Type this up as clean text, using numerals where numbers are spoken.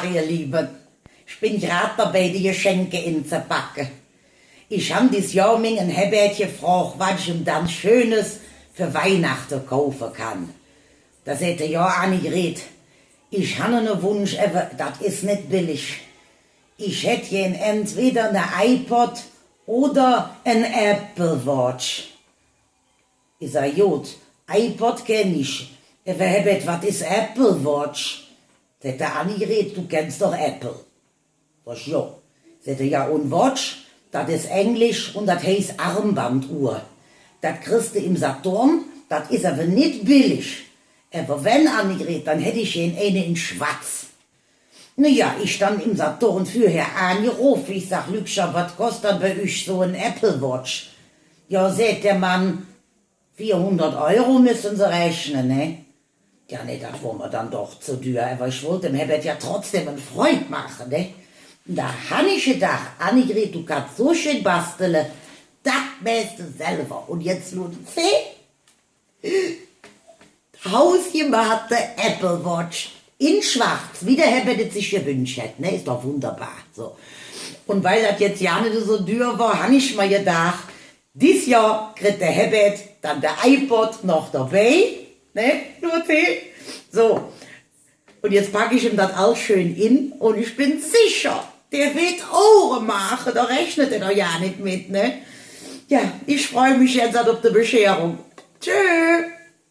Tag, ihr Lieben. Ich bin gerade dabei, die Geschenke inzupacken. Ich habe dieses Jahr meinen Herbert gefragt, was ich ihm dann Schönes für Weihnachten kaufen kann. Das hätte ja angeredet. Ich habe einen Wunsch, aber das ist nicht billig. Ich hätte ihn entweder eine iPod oder ein Apple Watch. Ich sag, gut, iPod kenn ich. Aber Herbert, was ist Apple Watch? Das hat er angeredet, du kennst doch Apple. Sag ich, ja. Sagt er, ja, und Watch, das ist Englisch und das heißt Armbanduhr. Das kriegst du im Saturn, das ist aber nicht billig. Aber wenn angeredet, dann hätte ich ihn eine in schwarz. Naja, ich stand im Saturn vorher angerufen. Ich sag, Lübscher, was kostet bei euch so ein Apple Watch? Ja, sagt der Mann, 400 € müssen sie rechnen, ne? Ja, ne, das wollen wir dann doch zu teuer. Aber ich wollte dem Herbert ja trotzdem einen Freund machen, ne? Und da habe ich gedacht, Annegret, du kannst so schön basteln, das weißt du selber. Und jetzt nun, hausgemachte Apple Watch in schwarz, wie der Herbert es sich gewünscht hat, ne? Ist doch wunderbar, so. Und weil das jetzt ja nicht so teuer war, habe ich mir gedacht, dieses Jahr kriegt der Herbert dann der iPod noch dabei, ne? Nur so. Und jetzt packe ich ihm das alles schön in und ich bin sicher, der wird Ohren machen, da rechnet er doch ja nicht mit, ne? Ja, ich freue mich jetzt auf die Bescherung. Tschüss!